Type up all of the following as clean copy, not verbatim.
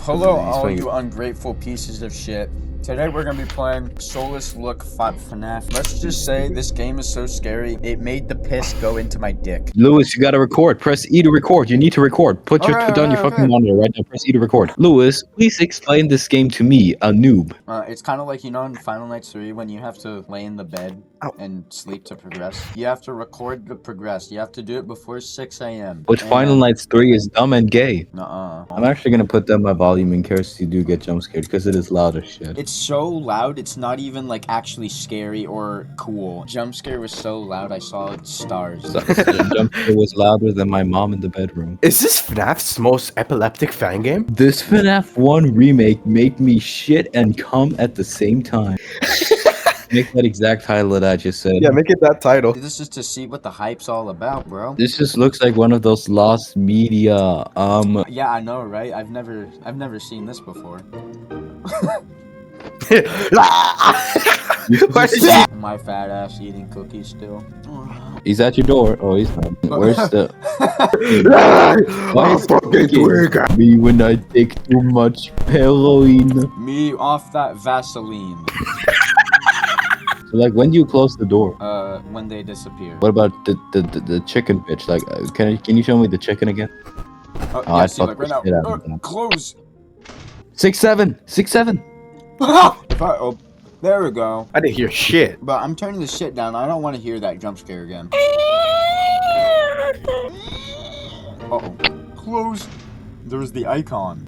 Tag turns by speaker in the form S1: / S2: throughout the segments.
S1: Hello, all you ungrateful pieces of shit. Today we're gonna be playing Soulless Look FNaF. Let's just say this game is so scary, it made the piss go into my dick.
S2: Lewis, you gotta record. Press E to record. You need to record. Put down your fucking monitor right now. Press E to record. Lewis, please explain this game to me, a noob.
S1: It's kind of like, you know, in Final Nights 3 when you have to lay in the bed and sleep to progress. You have to record to progress. You have to do it before 6 a.m.
S2: Which Final Nights 3 is dumb and gay.
S1: Nuh-uh.
S2: I'm actually gonna put down my volume in case you do get jump scared because it is loud as shit.
S1: It's so loud, it's not even like actually scary or cool. Jump scare was so loud, I saw stars.
S2: The jump scare was louder than my mom in the bedroom.
S3: Is this FNAF's most epileptic fan game?
S2: This FNAF 1 remake made me shit and come at the same time. Make that exact title that I just said.
S3: Yeah, make it that title.
S1: This is to see what the hype's all about, bro.
S2: This just looks like one of those lost media.
S1: Yeah, I know, right? I've never seen this before. My fat ass eating cookies still.
S2: He's at your door. Oh, he's not. Where's the? Why is
S3: fucking
S2: me when I take too much heroin?
S1: Me off that Vaseline.
S2: So, like, when do you close the door?
S1: When they disappear.
S2: What about the chicken bitch? Like, can you show me the chicken again?
S1: Oh,
S2: I
S1: see, like right now. Close.
S2: 6-7.
S1: Oh, there we go.
S3: I didn't hear shit.
S1: But I'm turning this shit down. I don't want to hear that jump scare again. Uh-oh. Close. There's the icon.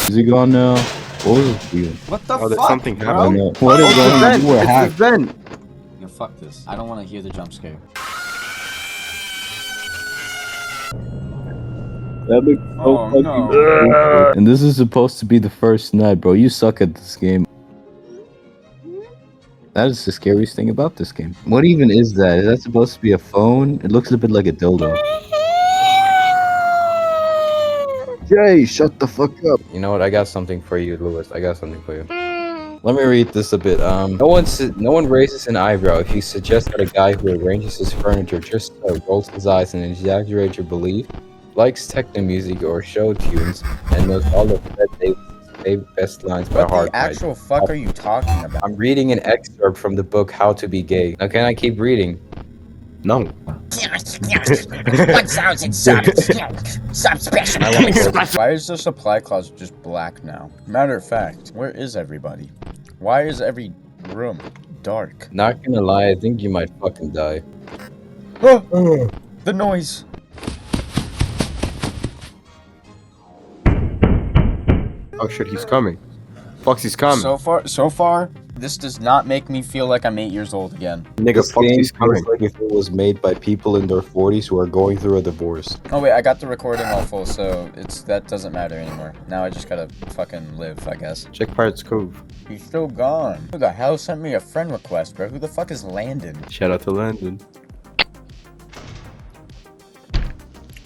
S2: Is he gone now? What was it?
S1: What the fuck?
S3: There's something
S1: bro?
S3: happening.
S2: What is going on? You were
S3: It's
S2: hacked.
S3: the vent.
S1: Yeah, fuck this. I don't want to hear the jump scare.
S2: That looks so
S1: Oh,
S2: fucking
S1: no.
S2: stupid. And this is supposed to be the first night, bro. You suck at this game. That is the scariest thing about this game. What even is that? Is that supposed to be a phone? It looks a bit like a dildo. Jay, shut the fuck up. You know what? I got something for you, Lewis. I got something for you. Let me read this a bit. No one raises an eyebrow if you suggest that a guy who arranges his furniture just so rolls his eyes and exaggerates your belief, likes techno music or show tunes, and knows all of Fred Davis' best lines by
S1: What
S2: heart.
S1: the actual fuck are you talking about?
S2: I'm reading an excerpt from the book How to Be Gay. Now, can I keep reading?
S3: No.
S4: 1,000 subspecies.
S1: Why is the supply closet just black now? Matter of fact, where is everybody? Why is every room dark?
S2: Not gonna lie, I think you might fucking die.
S1: Oh, the noise.
S3: Oh shit, he's coming. Foxy's coming.
S1: So far, this does not make me feel like I'm 8 years old again.
S3: Nigga,
S2: This game
S3: Foxy's coming.
S2: feels like if it was made by people in their 40s who are going through a divorce.
S1: Oh wait, I got the recording all full, so that doesn't matter anymore. Now I just gotta fucking live, I guess.
S3: Check Pirates Cove.
S1: He's still gone. Who the hell sent me a friend request, bro? Who the fuck is Landon?
S3: Shout out to Landon.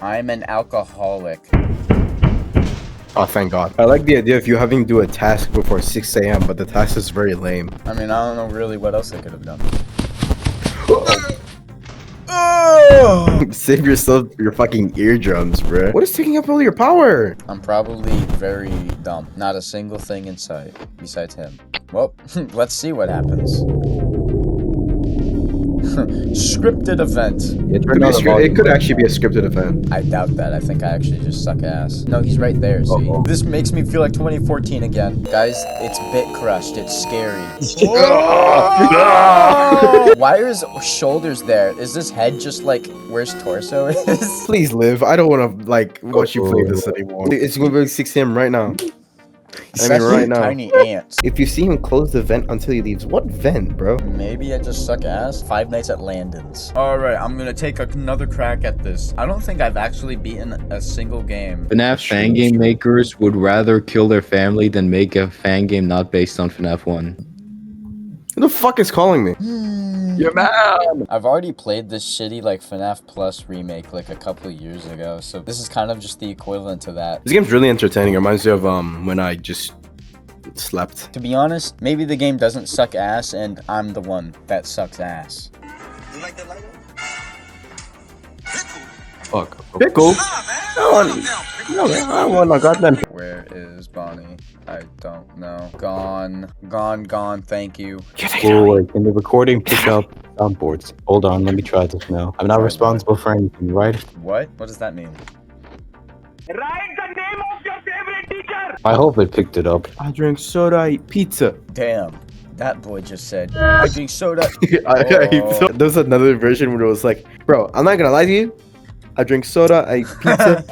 S1: I'm an alcoholic.
S3: Oh, thank God. I like the idea of you having to do a task before 6 a.m., but the task is very lame.
S1: I mean, I don't know really what else I could have done.
S3: Save yourself your fucking eardrums, bruh. What is taking up all your power?
S1: I'm probably very dumb. Not a single thing in sight besides him. Well, let's see what happens. Scripted event.
S3: It could actually be a scripted event.
S1: I doubt that. I think I actually just suck ass. No, he's right there, see? This makes me feel like 2014 again. Guys, it's bit crushed. It's scary. Why are his shoulders there? Is this head just like where his torso is?
S3: Please live. I don't want to, like, watch you play this anymore. It's going to be 6 a.m. right now. I mean, right now.
S1: Tiny ants.
S3: If you see him close the vent until he leaves, what vent, bro?
S1: Maybe I just suck ass. 5 Nights at Landon's. Alright, I'm gonna take another crack at this. I don't think I've actually beaten a single game.
S2: FNAF fan game makers would rather kill their family than make a fan game not based on FNAF 1.
S3: Who the fuck is calling me?
S2: Your mom!
S1: I've already played this shitty like FNAF Plus remake like a couple of years ago, so this is kind of just the equivalent to that.
S3: This game's really entertaining. It reminds me of when I just slept.
S1: To be honest, maybe the game doesn't suck ass and I'm the one that sucks ass.
S4: You like that Lego?
S2: fuck?
S3: Pickle? No, man, I don't want no goddamn.
S1: Where is Bonnie? I don't know. Gone. Gone, gone. Thank you.
S2: Wait, can the recording pick up soundboards? Hold on, let me try this now. I'm not
S1: Alright,
S2: responsible for anything, right?
S1: What? What does that mean?
S4: Write the name of your favorite teacher!
S2: I hope it picked it up.
S3: I drink soda, I eat pizza.
S1: Damn. That boy just said, I drink soda.
S3: There's another version where it was like, bro, I'm not gonna lie to you. I drink soda, I eat pizza.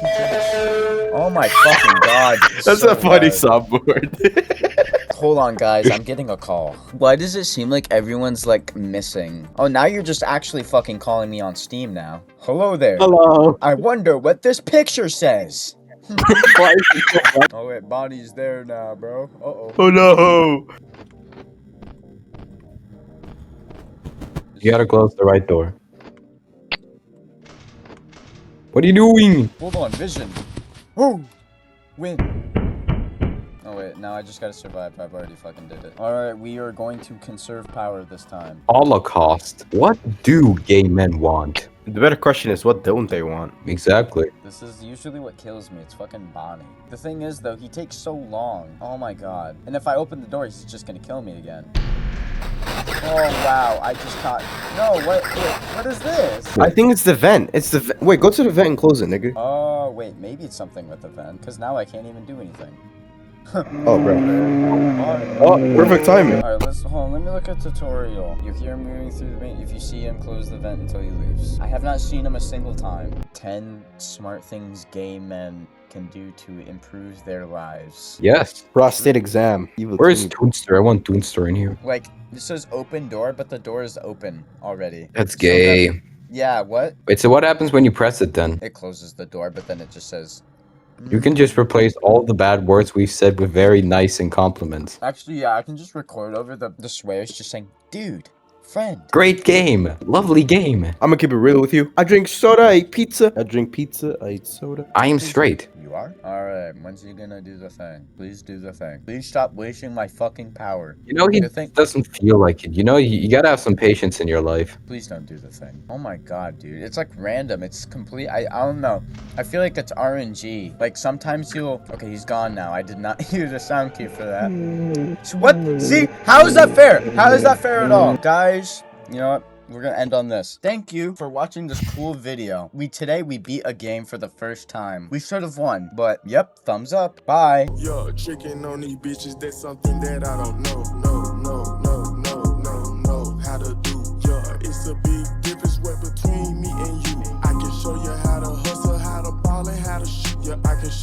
S1: Oh my fucking god.
S3: That's
S1: so
S3: a funny
S1: loud.
S3: soundboard.
S1: Hold on, guys. I'm getting a call. Why does it seem like everyone's like missing? Oh, now you're just actually fucking calling me on Steam now. Hello there.
S3: Hello.
S1: I wonder what this picture says. Oh wait, Bonnie's there now, bro. Uh-oh.
S3: Oh no.
S2: You gotta close the right door. What are you doing?
S1: Hold on, vision. Woo! Win. Oh wait, now I just gotta survive. I've already fucking did it. Alright, we are going to conserve power this time.
S2: Holocaust. What do gay men want?
S3: The better question is, what don't they want?
S2: Exactly.
S1: This is usually what kills me. It's fucking Bonnie. The thing is, though, he takes so long. Oh my god. And if I open the door, he's just gonna kill me again. Oh wow, I just caught. No, what is this?
S3: I think it's the vent. It's the wait. Go to the vent and close it, nigga.
S1: Oh wait, maybe it's something with the vent, because now I can't even do anything.
S3: Oh, bro. Oh, perfect timing.
S1: Alright, hold on, let me look at tutorial. You hear him moving through the vent. If you see him, close the vent until he leaves. I have not seen him a single time. 10 smart things gay men can do to improve their lives.
S2: Yes.
S3: Prostate exam. Evil
S2: Where's
S3: twin.
S2: Toonster? I want Toonster in here.
S1: Like, it says open door, but the door is open already.
S2: That's
S1: So
S2: gay.
S1: yeah, what?
S2: Wait, so what happens when you press it then?
S1: It closes the door, but then it just says...
S2: You can just replace all the bad words we've said with very nice and compliments.
S1: Actually, yeah, I can just record over the swears just saying, dude, friend.
S2: Great game. Lovely game.
S3: I'm gonna keep it real with you. I drink soda, I eat pizza. I drink pizza, I eat soda.
S2: I am straight.
S1: You are? Alright, when's he gonna do the thing? Please do the thing. Please stop wasting my fucking power.
S2: You know, he
S1: The thing-
S2: doesn't feel like it. You know, you gotta have some patience in your life.
S1: Please don't do the thing. Oh my god, dude. It's like random. It's complete. I don't know. I feel like it's RNG. Like sometimes you'll... Okay, he's gone now. I did not use a sound cue for that. So what? See? How is that fair? How is that fair at all? Guys, you know what? We're gonna end on this. Thank you for watching this cool video. Today we beat a game for the first time. We should have won, but yep, thumbs up. Bye.
S5: Yo, tricking on these bitches, that's something that I don't know. How to do, yeah, it's a big difference between me and you. I can show you how to hustle, how to ball, and how to shoot. Yeah, I can show